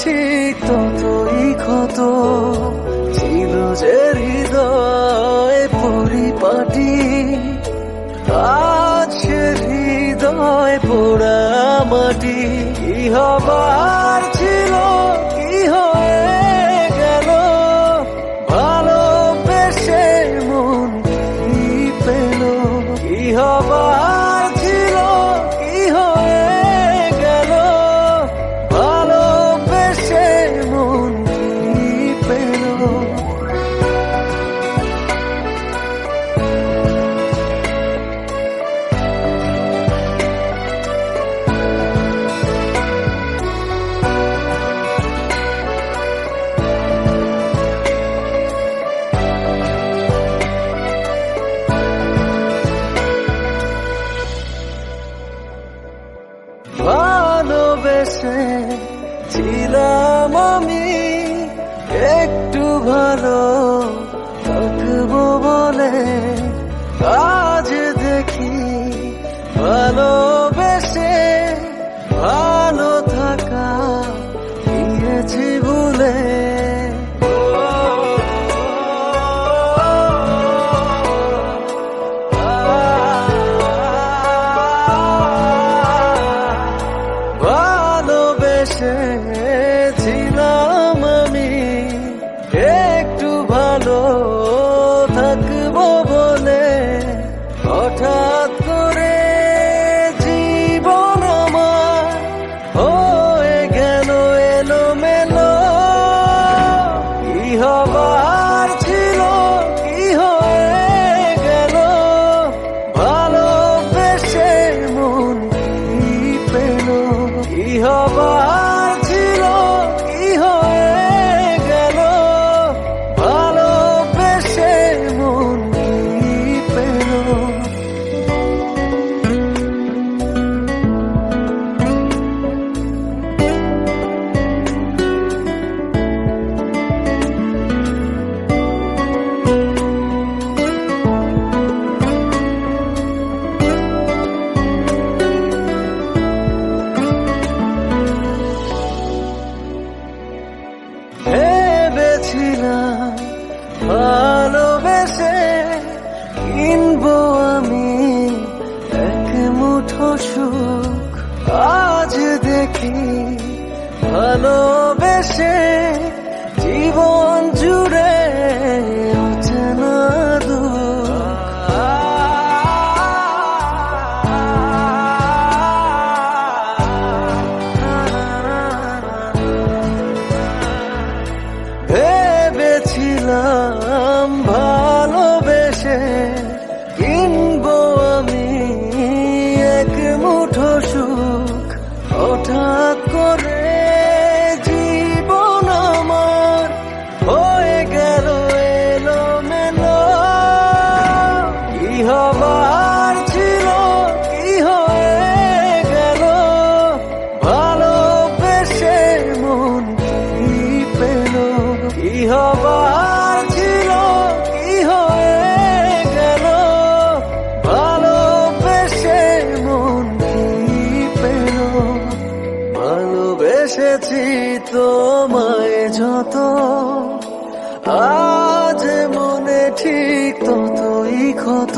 ঠিক ততই ক্ষত ছিল যে হৃদয় পরিপাটি, আজ সে হৃদয় পোড়া মাটি। কি হবার ছিল কি হয়ে গেল, ভালোবেসে মন কি পেল। কি হবার ছিল কি হয়ে গেল, ভালোবেসে মন কি পেল। ভালোবেসে ছিলাম আমি একটু ভালো থাকবো বলে, আজ দেখি ভালোবেসে ভালো থাকা গিয়েছি ভুলে। ছিলাম আমি একটু ভালো থাকবো বলে, হঠাৎ করে জীবন আমার হয়ে গেল এলোমেলো। কি হবার ছিল কি হয়ে গেল, ভালোবেসে মন কি পেল। কি হবার ছিল কি হয়ে গেল, ভালোবেসে মন কি পেল। ভেবেছিলাম ভালোবেসে কিনবো আমি এক মুঠো সুখ, আজ দেখি ভালোবেসে জীবন জুড়ে অচেনা দুঃখ। ভেবেছিলাম ভালোবেসে কিনবো আমি এক মুঠো সুখ, হঠাৎ করে জীবন আমার হয়ে গেল এলোমেলো। কি হবার ছিল কি হয়ে গেল, ভালোবেসে মন কি পেল। কি হবার ছিল কি হয়ে গেল, ভালোবেসে মন কি পেল। ভালোবেসেছি তোমায় যত, আজ মনে ঠিক ততই ক্ষত।